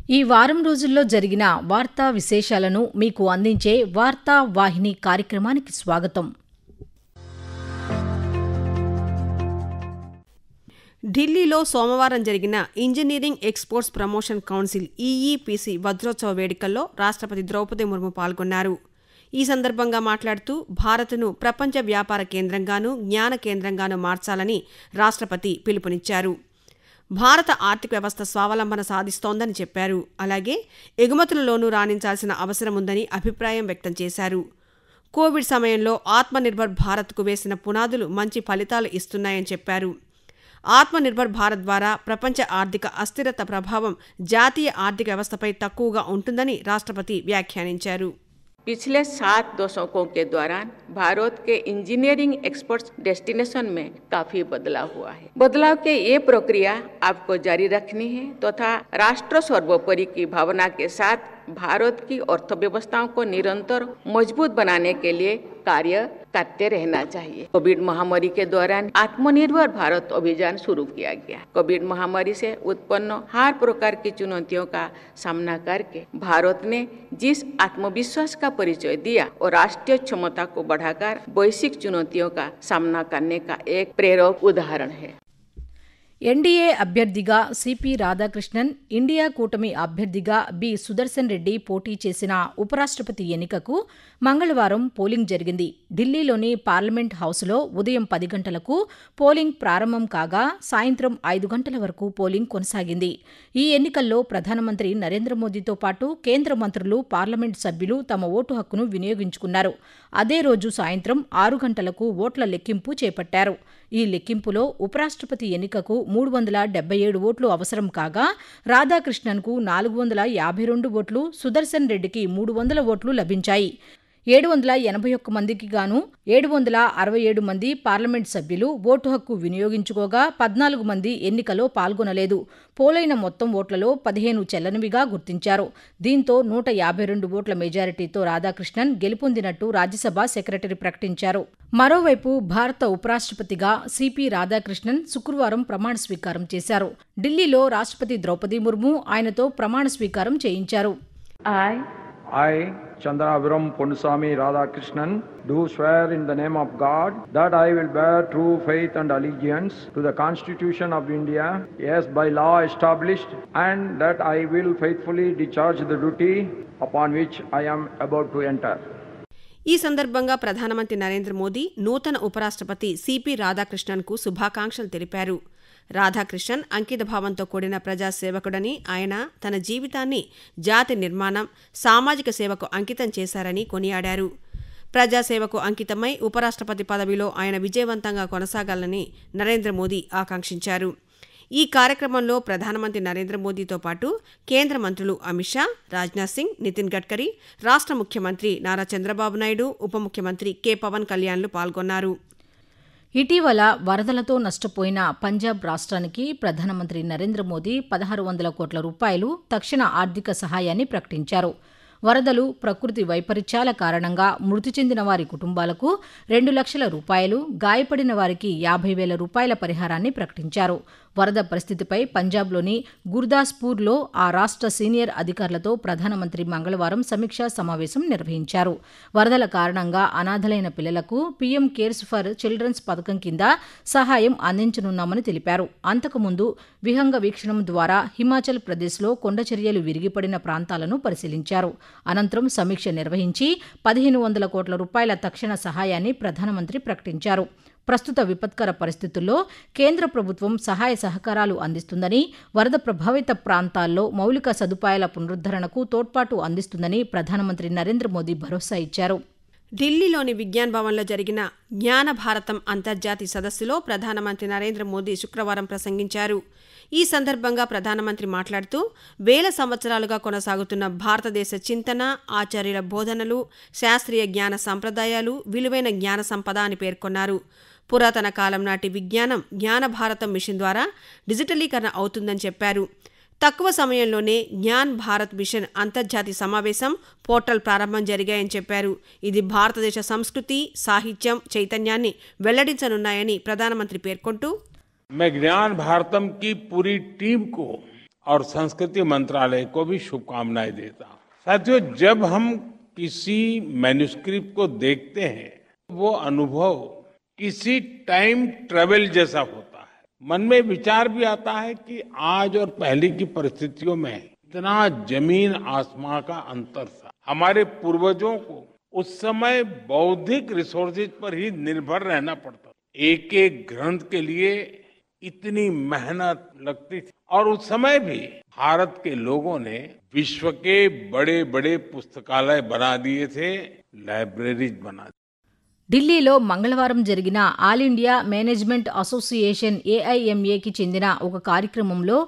ఈ వారం రోజుల్లో జరిగిన వార్తా విశేషాలను మీకు అందించే వార్తా వాహిని కార్యక్రమానికి స్వాగతం. ఢిల్లీలో సోమవారం జరిగిన ఇంజనీరింగ్ ఎక్స్పోర్ట్స్ ప్రమోషన్ కౌన్సిల్ ఈఈపీసీ వజ్రోత్సవ వేడుకల్లో రాష్ట్రపతి ద్రౌపది ముర్ము పాల్గొన్నారు. ఈ సందర్భంగా మాట్లాడుతూ భారత్ను ప్రపంచ వ్యాపార కేంద్రంగానూ జ్ఞాన కేంద్రంగానూ మార్చాలని రాష్ట్రపతి పిలుపునిచ్చారు. భారత ఆర్థిక వ్యవస్థ స్వావలంబన సాధిస్తోందని చెప్పారు. అలాగే ఎగుమతులలోనూ రాణించాల్సిన అవసరం ఉందని అభిప్రాయం వ్యక్తం చేశారు. కోవిడ్ సమయంలో ఆత్మనిర్భర్ భారత్కు వేసిన పునాదులు మంచి ఫలితాలు ఇస్తున్నాయని చెప్పారు. ఆత్మనిర్భర్ భారత్ ద్వారా ప్రపంచ ఆర్థిక అస్థిరత ప్రభావం జాతీయ ఆర్థిక వ్యవస్థపై తక్కువగా ఉంటుందని రాష్ట్రపతి వ్యాఖ్యానించారు. पिछले 7 दशकों के दौरान भारत के इंजीनियरिंग एक्सपोर्ट्स डेस्टिनेशन में काफी बदलाव हुआ है. बदलाव के ये प्रक्रिया आपको जारी रखनी है तथा राष्ट्र सर्वोपरि की भावना के साथ भारत की अर्थव्यवस्थाओं को निरंतर मजबूत बनाने के लिए कार्य करते रहना चाहिए. कोविड महामारी के दौरान आत्मनिर्भर भारत अभियान शुरू किया गया. कोविड महामारी से उत्पन्न हर प्रकार की चुनौतियों का सामना करके भारत ने जिस आत्मविश्वास का परिचय दिया और राष्ट्रीय क्षमता को बढ़ाकर वैश्विक चुनौतियों का सामना करने का एक प्रेरक उदाहरण है. ఎన్డీఏ అభ్యర్థిగా సిపి రాధాకృష్ణన్, ఇండియా కూటమి అభ్యర్థిగా బి సుదర్శన్ రెడ్డి పోటీ చేసిన ఉపరాష్ట్రపతి ఎన్నికకు మంగళవారం పోలింగ్ జరిగింది. ఢిల్లీలోని పార్లమెంట్ హౌస్లో ఉదయం 10 గంటలకు పోలింగ్ ప్రారంభం కాగా సాయంత్రం 5 గంటల వరకు పోలింగ్ కొనసాగింది. ఈ ఎన్నికల్లో ప్రధానమంత్రి నరేంద్ర మోదీతో పాటు కేంద్ర మంత్రులు, పార్లమెంట్ సభ్యులు తమ ఓటు హక్కును వినియోగించుకున్నారు. అదే రోజు సాయంత్రం 6 గంటలకు ఓట్ల లెక్కింపు చేపట్టారు. ఈ లెక్కింపులో ఉపరాష్ట్రపతి ఎన్నికకు 377 ఓట్లు అవసరం కాగా రాధాకృష్ణన్కు 452 ఓట్లు, సుదర్శన్ రెడ్డికి 300 ఓట్లు లభించాయి. 781 మందికి గాను 767 మంది పార్లమెంట్ సభ్యులు ఓటు హక్కు వినియోగించుకోగా 14 మంది ఎన్నికలో పాల్గొనలేదు. పోలైన మొత్తం ఓట్లలో 15 చెల్లనివిగా గుర్తించారు. దీంతో 152 ఓట్ల మెజారిటీతో రాధాకృష్ణన్ గెలుపొందినట్టు రాజ్యసభ సెక్రటరీ ప్రకటించారు. మరోవైపు భారత ఉపరాష్ట్రపతిగా సిపి రాధాకృష్ణన్ శుక్రవారం ప్రమాణ స్వీకారం చేశారు. ఢిల్లీలో రాష్ట్రపతి ద్రౌపది ముర్ము ఆయనతో ప్రమాణ స్వీకారం చేయించారు. I, Chandraviram Ponnusamy Radhakrishnan, do swear in the name of God that I will bear true faith and allegiance to the Constitution of India as by law established, and that I will faithfully discharge the duty upon which I am about to enter. ఈ సందర్భంగా ప్రధానమంత్రి నరేంద్ర మోదీ నూతన ఉపరాష్ట్రపతి CP రాధాకృష్ణన్కు శుభాకాంక్షలు తెలిపారు. రాధాకృష్ణన్ అంకితభావంతో కూడిన ప్రజాసేవకుడని, ఆయన తన జీవితాన్ని జాతి నిర్మాణం, సామాజిక సేవకు అంకితం చేశారని కొనియాడారు. ప్రజాసేవకు అంకితమై ఉపరాష్ట్రపతి పదవిలో ఆయన విజయవంతంగా కొనసాగాలని నరేంద్ర మోదీ ఆకాంక్షించారు. ఈ కార్యక్రమంలో ప్రధానమంత్రి నరేంద్ర మోదీతో పాటు కేంద్ర మంత్రులు అమిత్ షా, రాజ్నాథ్ సింగ్, నితిన్ గడ్కరీ, రాష్ట్ర ముఖ్యమంత్రి నారా చంద్రబాబు నాయుడు, ఉప ముఖ్యమంత్రి కె పవన్ కళ్యాణ్లు పాల్గొన్నారు. ఇటీవల వరదలతో నష్టపోయిన పంజాబ్ రాష్ట్రానికి ప్రధానమంత్రి నరేంద్ర మోదీ 1600 కోట్ల రూపాయలు తక్షణ ఆర్థిక సహాయాన్ని ప్రకటించారు. వరదలు, ప్రకృతి వైపరీత్యాల కారణంగా మృతి చెందిన వారి కుటుంబాలకు 2 లక్షల రూపాయలు, గాయపడిన వారికి 50,000 రూపాయల పరిహారాన్ని ప్రకటించారు. వరద పరిస్థితిపై పంజాబ్లోని గుర్దాస్పూర్లో ఆ రాష్ట్ర సీనియర్ అధికారులతో ప్రధానమంత్రి మంగళవారం సమీక్షా సమావేశం నిర్వహించారు. వరదల కారణంగా అనాథలైన పిల్లలకు పీఎం కేర్స్ ఫర్ చిల్డ్రన్స్ పథకం కింద సహాయం అందించనున్నామని తెలిపారు. అంతకుముందు విహంగ వీక్షణం ద్వారా హిమాచల్ ప్రదేశ్లో కొండచర్యలు విరిగిపడిన ప్రాంతాలను పరిశీలించారు. అనంతరం సమీక్ష నిర్వహించి 1500 కోట్ల రూపాయల తక్షణ సహాయాన్ని ప్రధానమంత్రి ప్రకటించారు. ప్రస్తుత విపత్కర పరిస్థితుల్లో కేంద్ర ప్రభుత్వం సహాయ సహకారాలు అందిస్తుందని, వరద ప్రభావిత ప్రాంతాల్లో మౌలిక సదుపాయాల పునరుద్ధరణకు తోడ్పాటు అందిస్తుందని ప్రధానమంత్రి నరేంద్ర మోదీ భరోసా ఇచ్చారు. ఢిల్లీలోని విజ్ఞాన్ భవన్లో జరిగిన జ్ఞాన భారతం అంతర్జాతీయ సదస్సులో ప్రధానమంత్రి నరేంద్ర మోదీ శుక్రవారం ప్రసంగించారు. ఈ సందర్భంగా ప్రధానమంత్రి మాట్లాడుతూ వేల సంవత్సరాలుగా కొనసాగుతున్న భారతదేశ చింతన, ఆచార్యుల బోధనలు, శాస్త్రీయ జ్ఞాన సంప్రదాయాలు విలువైన జ్ఞాన సంపద అని పేర్కొన్నారు. పురాతన కాలం నాటి విజ్ఞానం జ్ఞాన భారతం మిషన్ ద్వారా డిజిటలీకరణ అవుతుందని చెప్పారు. తక్కువ సమయంలోనే జ్ఞాన్ భారత్ మిషన్ అంతర్జాతీయ సమావేశం, పోర్టల్ ప్రారంభం జరిగాయని చెప్పారు. ఇది భారతదేశ సంస్కృతి, సాహిత్యం, చైతన్యాన్ని వెల్లడించనున్నాయని ప్రధానమంత్రి పేర్కొంటూ मैं ज्ञान भारतम की पूरी टीम को और संस्कृति मंत्रालय को भी शुभकामनाएं देता हूं। साथियों, जब हम किसी मैन्युस्क्रिप्ट को देखते हैं, वो अनुभव किसी टाइम ट्रेवल जैसा होता है। मन में विचार भी आता है कि आज और पहले की परिस्थितियों में इतना जमीन आसमां का अंतर था। हमारे पूर्वजों को उस समय बौद्धिक रिसोर्सेज पर ही निर्भर रहना पड़ता। एक एक ग्रंथ के लिए इतनी मेहनत लगती थी और उस समय भी भारत के लोगों ने विश्व के बड़े बड़े पुस्तकालय बना दिए थे, लाइब्रेरीज बना दी। ఢిల్లీలో మంగళవారం జరిగిన ఆల్ ఇండియా మేనేజ్మెంట్ అసోసియేషన్ ఏఐఎంఏకి చెందిన ఒక కార్యక్రమంలో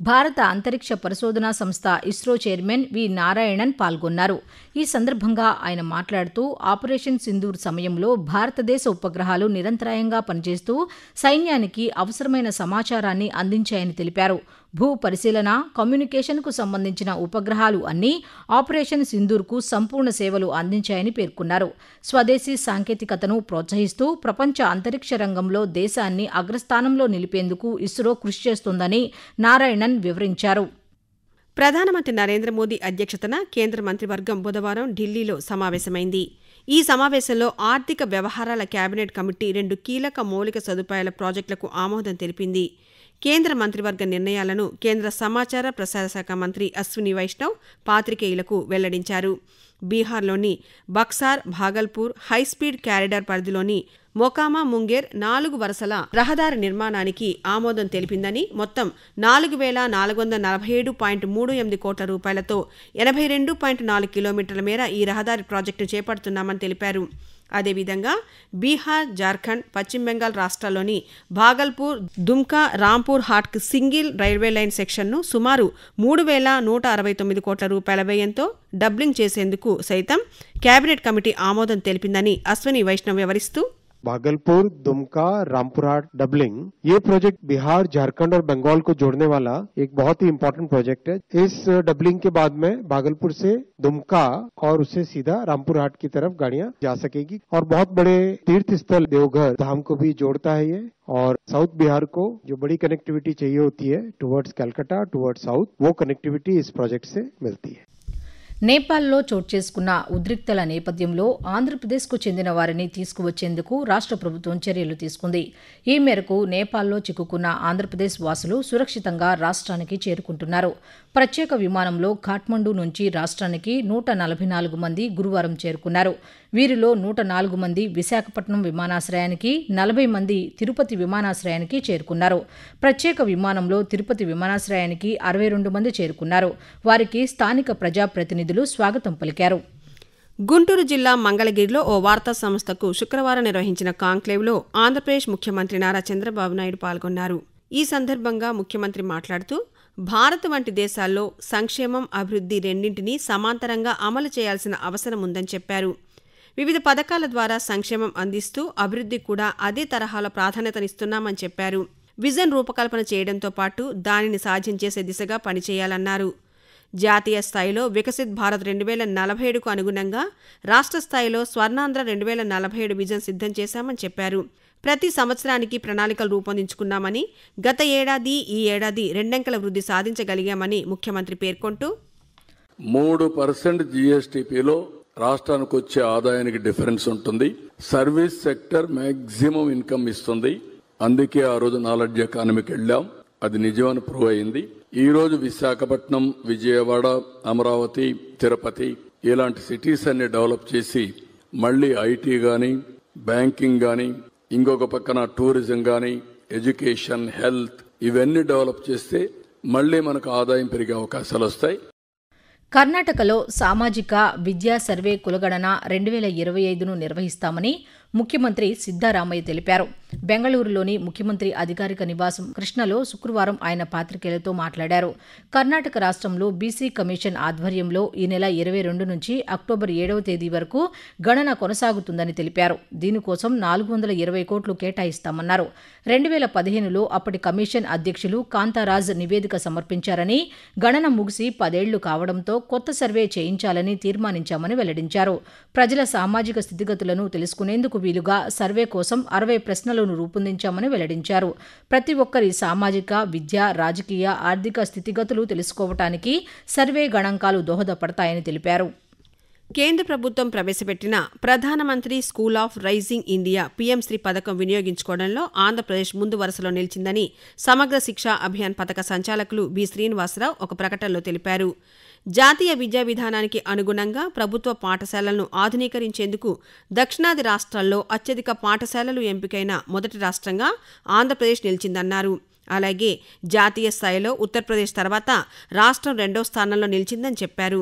భారత అంతరిక్ష పరిశోధనా సంస్థ ఇస్రో చైర్మన్ వి నారాయణన్ పాల్గొన్నారు. ఈ సందర్భంగా ఆయన మాట్లాడుతూ ఆపరేషన్ సింధూర్ సమయంలో భారతదేశ ఉపగ్రహాలు నిరంతరాయంగా పనిచేస్తూ సైన్యానికి అవసరమైన సమాచారాన్ని అందించాయని తెలిపారు. భూ పరిశీలన, కమ్యూనికేషన్కు సంబంధించిన ఉపగ్రహాలు అన్నీ ఆపరేషన్ సింధూర్కు సంపూర్ణ సేవలు అందించాయని పేర్కొన్నారు. స్వదేశీ సాంకేతికతను ప్రోత్సహిస్తూ ప్రపంచ అంతరిక్ష రంగంలో దేశాన్ని అగ్రస్థానంలో నిలిపేందుకు ఇస్రో కృషి చేస్తోందని నారాయణన్ వివరించారు. ప్రధానమంత్రి నరేంద్ర మోదీ అధ్యక్షతన కేంద్ర మంత్రివర్గం బుధవారం ఢిల్లీలో సమావేశమైంది. ఈ సమావేశంలో ఆర్థిక వ్యవహారాల కేబినెట్ కమిటీ 2 కీలక మౌలిక సదుపాయాల ప్రాజెక్టులకు ఆమోదం తెలిపింది. కేంద్ర మంత్రివర్గ నిర్ణయాలను కేంద్ర సమాచార ప్రసార శాఖ మంత్రి అశ్విని వైష్ణవ్ పాత్రికేయులకు వెల్లడించారు. బీహార్లోని బక్సార్, భాగల్పూర్ హైస్పీడ్ కారిడార్ పరిధిలోని మొకామా ముంగేర్ 4 వరుసల రహదారి నిర్మాణానికి ఆమోదం తెలిపిందని, మొత్తం 4,447.38 కోట్ల రూపాయలతో 82.4 కిలోమీటర్ల మేర ఈ రహదారి ప్రాజెక్టు చేపడుతున్నామని తెలిపారు. అదేవిధంగా బీహార్, జార్ఖండ్, పశ్చిమ బెంగాల్ రాష్ట్రాల్లోని భాగల్పూర్, దుమ్కా, రాంపూర్ హాట్క్ సింగిల్ రైల్వే లైన్ సెక్షన్ను సుమారు 3,169 కోట్ల రూపాయల వ్యయంతో డబ్లింగ్ చేసేందుకు సైతం కేబినెట్ కమిటీ ఆమోదం తెలిపిందని అశ్విని వైష్ణవ్ వివరిస్తూ, भागलपुर, दुमका, रामपुरहाट डबलिंग, ये प्रोजेक्ट बिहार, झारखंड और बंगाल को जोड़ने वाला एक बहुत ही इम्पोर्टेंट प्रोजेक्ट है। इस डबलिंग के बाद में भागलपुर से दुमका और उससे सीधा रामपुरहाट की तरफ गाड़ियां जा सकेगी और बहुत बड़े तीर्थ स्थल देवघर धाम को भी जोड़ता है ये। और साउथ बिहार को जो बड़ी कनेक्टिविटी चाहिए होती है टुवर्ड्स कलकत्ता, टुवर्ड्स साउथ, वो कनेक्टिविटी इस प्रोजेक्ट से मिलती है। నేపాల్లో చోటు చేసుకున్న ఉద్రిక్తల నేపథ్యంలో ఆంధ్రప్రదేశ్కు చెందిన వారిని తీసుకువచ్చేందుకు రాష్ట్ర ప్రభుత్వం చర్యలు తీసుకుంది. ఈ మేరకు నేపాల్లో చిక్కుకున్న ఆంధ్రప్రదేశ్ వాసులు సురక్షితంగా రాష్ట్రానికి చేరుకుంటున్నారు. ప్రత్యేక విమానంలో ఖాట్మండు నుంచి రాష్ట్రానికి 144 మంది గురువారం చేరుకున్నారు. వీరిలో 104 మంది విశాఖపట్నం విమానాశ్రయానికి, 40 మంది తిరుపతి విమానాశ్రయానికి చేరుకున్నారు. ప్రత్యేక విమానంలో తిరుపతి విమానాశ్రయానికి 62 మంది చేరుకున్నారు. వారికి స్థానిక ప్రజాప్రతినిధులు స్వాగతం పలికారు. గుంటూరు జిల్లా మంగళగిరిలో ఓ వార్తా సంస్థకు శుక్రవారం నిర్వహించిన కాంక్లేవ్లో ఆంధ్రప్రదేశ్ ముఖ్యమంత్రి నారా చంద్రబాబు నాయుడు పాల్గొన్నారు. ఈ సందర్భంగా ముఖ్యమంత్రి మాట్లాడుతూ, భారత్ వంటి దేశాల్లో సంక్షేమం, అభివృద్ధి రెండింటినీ సమాంతరంగా అమలు చేయాల్సిన అవసరం ఉందని చెప్పారు. వివిధ పథకాల ద్వారా సంక్షేమం అందిస్తూ అభివృద్ధి కూడా అదే తరహాలో ప్రాధాన్యతనిస్తున్నామని చెప్పారు. విజన్ రూపకల్పన చేయడంతో పాటు దానిని సాధ్యం చేసే దిశగా పనిచేయాలన్నారు. జాతీయ స్థాయిలో వికసిత్ భారత్ 2047కు అనుగుణంగా రాష్ట్ర స్థాయిలో స్వర్ణాంధ్ర 2047 విజన్ సిద్ధం చేశామని చెప్పారు. ప్రతి సంవత్సరానికి ప్రణాళికలు రూపొందించుకున్నామని, గత ఏడాది, ఈ ఏడాది 2 అంకెల వృద్ధి సాధించగలిగామని ముఖ్యమంత్రి పేర్కొంటూ, 3% జీఎస్టీపీలో రాష్ట్రానికి వచ్చే ఆదాయానికి డిఫరెన్స్ ఉంటుంది. సర్వీస్ సెక్టర్ మాక్సిమం ఇన్కమ్ ఇస్తుంది. అందుకే ఆ రోజు నాలెడ్జ్ ఎకానమీకి వెళ్ళాం. అది నిజమని ప్రూవ్ అయింది. ఈ రోజు విశాఖపట్నం, విజయవాడ, అమరావతి, తిరుపతి ఇలాంటి సిటీస్ అన్ని డెవలప్ చేసి మళ్ళీ ఐటీ గాని, బ్యాంకింగ్ గాని, ఇంకొక పక్కన టూరిజం గాని, ఎడ్యుకేషన్, హెల్త్ ఇవన్నీ డెవలప్ చేస్తే మళ్ళీ మనకు ఆదాయం పెరిగే అవకాశాలు వస్తాయి. కర్ణాటకలో సామాజిక విద్యా సర్వే కులగణన 2025ను నిర్వహిస్తామని ముఖ్యమంత్రి సిద్దారామయ్య తెలిపారు. బెంగళూరులోని ముఖ్యమంత్రి అధికారిక నివాసం కృష్ణలో శుక్రవారం ఆయన పాత్రికేయులతో మాట్లాడారు. కర్ణాటక రాష్ట్రంలో బీసీ కమిషన్ ఆధ్వర్యంలో ఈ నెల 22 నుంచి అక్టోబర్ 7వ తేదీ వరకు గణన కొనసాగుతుందని తెలిపారు. దీనికోసం 420 కోట్లు కేటాయిస్తామన్నారు. 2015లో అప్పటి కమిషన్ అధ్యక్షులు కాంతారాజ్ నివేదిక సమర్పించారని, గణన ముగిసి 10 ఏళ్లు కావడంతో కొత్త సర్వే చేయించాలని తీర్మానించామని వెల్లడించారు. ప్రజల సామాజిక స్థితిగతులను తెలుసుకునేందుకు వీలుగా సర్వే కోసం 60 ప్రశ్నలను రూపొందించామని వెల్లడించారు. ప్రతి ఒక్కరి సామాజిక, విద్య, రాజకీయ, ఆర్థిక స్థితిగతులు తెలుసుకోవటానికి సర్వే గణాంకాలు దోహదపడతాయని తెలిపారు. కేంద్ర ప్రభుత్వం ప్రవేశపెట్టిన ప్రధానమంత్రి school of rising India PM SHRI పథకం వినియోగించుకోవడంలో ఆంధ్రప్రదేశ్ ముందు వరుసలో నిలిచిందని సమగ్ర శిక్షా అభియాన్ పథక సంచాలకులు బి శ్రీనివాసరావు ఒక ప్రకటనలో తెలిపారు. జాతీయ విద్యా విధానానికి అనుగుణంగా ప్రభుత్వ పాఠశాలలను ఆధునీకరించేందుకు దక్షిణాది రాష్ట్రాల్లో అత్యధిక పాఠశాలలు ఎంపికైన మొదటి రాష్ట్రంగా ఆంధ్రప్రదేశ్ నిలిచిందన్నారు. అలాగే జాతీయ స్థాయిలో ఉత్తరప్రదేశ్ తర్వాత రాష్ట్రం 2వ స్థానంలో నిలిచిందని చెప్పారు.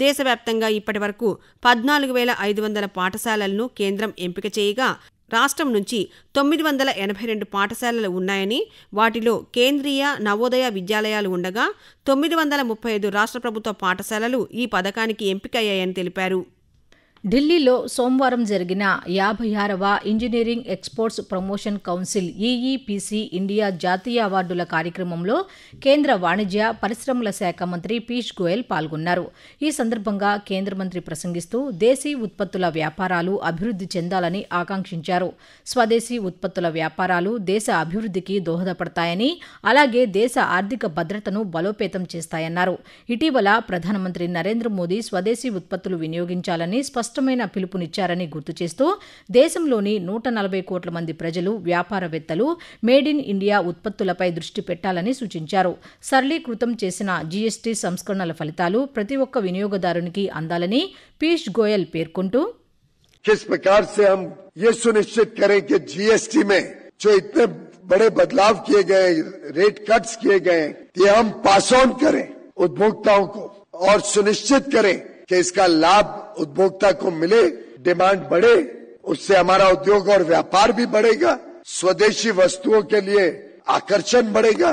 దేశవ్యాప్తంగా ఇప్పటి వరకు 14,500 పాఠశాలలను కేంద్రం ఎంపిక చేయగా రాష్ట్రం నుంచి 982 పాఠశాలలు ఉన్నాయని, వాటిలో కేంద్రీయ, నవోదయ విద్యాలయాలు ఉండగా 935 రాష్ట్ర ప్రభుత్వ పాఠశాలలు ఈ పథకానికి ఎంపికయ్యాయని తెలిపారు. ఢిల్లీలో సోమవారం జరిగిన 56వ engineering exports promotion council EEPC India జాతీయ అవార్డుల కార్యక్రమంలో కేంద్ర వాణిజ్య, పరిశ్రమల శాఖ మంత్రి పీయూష్ గోయల్ పాల్గొన్నారు. ఈ సందర్భంగా కేంద్ర మంత్రి ప్రసంగిస్తూ దేశీ ఉత్పత్తుల వ్యాపారాలు అభివృద్ధి చెందాలని ఆకాంక్షించారు. స్వదేశీ ఉత్పత్తుల వ్యాపారాలు దేశ అభివృద్ధికి దోహదపడతాయని, అలాగే దేశ ఆర్థిక భద్రతను బలోపేతం చేస్తాయన్నారు. ఇటీవల ప్రధానమంత్రి నరేంద్ర మోదీ స్వదేశీ ఉత్పత్తులు వినియోగించాలని స్పష్టమైన పిలుపునిచ్చారని గుర్తు చేస్తూ దేశంలోని 140 కోట్ల మంది ప్రజలు, వ్యాపారవేత్తలు మేడ్ ఇన్ ఇండియా ఉత్పత్తులపై దృష్టి పెట్టాలని సూచించారు. సరళీకృతం చేసిన జీఎస్టీ సంస్కరణల ఫలితాలు ప్రతి ఒక్క వినియోగదారునికి అందాలని పీయూష్ గోయల్ పేర్కొంటూ किस प्रकार से हम ये सुनिश्चित करें कि जीएसटी में जो इतने बड़े बदलाव किए गए, रेट कट्स किए गए, ये हम पास ऑन करें उपभोक्ताओं को और सुनिश्चित करें कि इसका लाभ उपभोक्ता को मिले, डिमांड बढ़े, उससे हमारा उद्योग और व्यापार भी बढ़ेगा, स्वदेशी वस्तुओं के लिए आकर्षण बढ़ेगा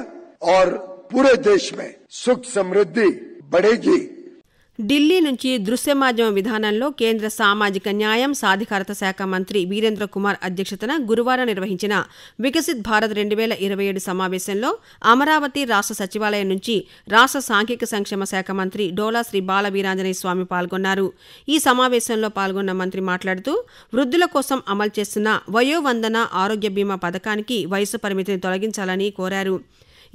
और पूरे देश में सुख समृद्धि बढ़ेगी. ఢిల్లీ నుంచి దృశ్య మాధ్యమ విధానంలో కేంద్ర సామాజిక న్యాయం, సాధికారత శాఖ మంత్రి వీరేంద్ర కుమార్ అధ్యక్షతన గురువారం నిర్వహించిన వికసిత్ భారత్ 2027 సమావేశంలో అమరావతి రాష్ట్ర సచివాలయం నుంచి రాష్ట్ర సాంఘిక సంక్షేమ శాఖ మంత్రి డోలా శ్రీ బాల వీరాంజనేయ స్వామి పాల్గొన్నారు. ఈ సమావేశంలో పాల్గొన్న మంత్రి మాట్లాడుతూ వృద్ధుల కోసం అమలు చేస్తున్న వయోవందన ఆరోగ్య బీమా పథకానికి వయసు పరిమితిని తొలగించాలని కోరారు.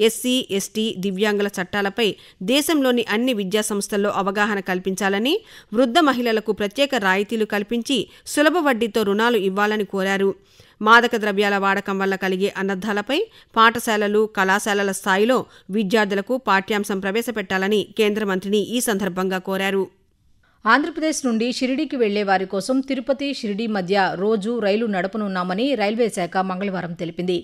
ఎస్సీ, ఎస్టీ, దివ్యాంగుల చట్టాలపై దేశంలోని అన్ని విద్యా సంస్థల్లో అవగాహన కల్పించాలని, వృద్ధ మహిళలకు ప్రత్యేక రాయితీలు కల్పించి సులభ వడ్డీతో రుణాలు ఇవ్వాలని కోరారు. మాదక ద్రవ్యాల వాడకం వల్ల కలిగే అనర్థాలపై పాఠశాలలు, కళాశాలల స్థాయిలో విద్యార్థులకు పాఠ్యాంశం ప్రవేశపెట్టాలని కేంద్ర మంత్రిని ఈ సందర్భంగా కోరారు. ఆంధ్రప్రదేశ్ నుండి షిరిడీకి వెళ్లే వారి కోసం తిరుపతి, షిరిడీ మధ్య రోజు రైలు నడపనున్నామని రైల్వే శాఖ మంగళవారం తెలిపింది.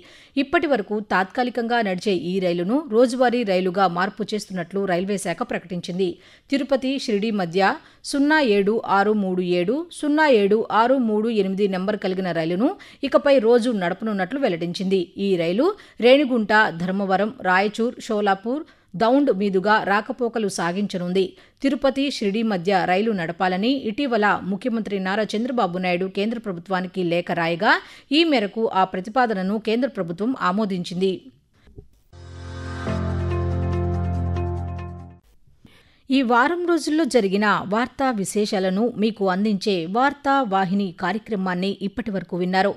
ఇప్పటి వరకు తాత్కాలికంగా నడిచే ఈ రైలును రోజువారీ రైలుగా మార్పు చేస్తున్నట్లు రైల్వే శాఖ ప్రకటించింది. తిరుపతి, షిరిడీ మధ్య 07637, 07638 నెంబర్ కలిగిన రైలును ఇకపై రోజు నడపనున్నట్లు వెల్లడించింది. ఈ రైలు రేణిగుంట, ధర్మవరం, రాయచూర్, షోలాపూర్, దౌండ్ మీదుగా రాకపోకలు సాగించనుంది. తిరుపతి, షిరిడీ మధ్య రైలు నడపాలని ఇటీవల ముఖ్యమంత్రి నారా చంద్రబాబు నాయుడు కేంద్ర ప్రభుత్వానికి లేఖ రాయగా ఈ మేరకు ఆ ప్రతిపాదనను కేంద్ర ప్రభుత్వం ఆమోదించింది. ఈ వారం రోజుల్లో జరిగిన వార్తా విశేషాలను మీకు అందించే వార్తా వాహిని కార్యక్రమాన్ని ఇప్పటి వరకు విన్నారు.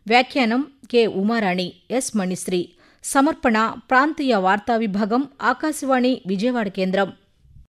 వ్యాఖ్యానం కె ఉమారాణి, ఎస్ మణిశ్రీ. సమర్పణ ప్రాంతీయ వార్తా విభాగం, ఆకాశవాణి విజయవాడ కేంద్రం.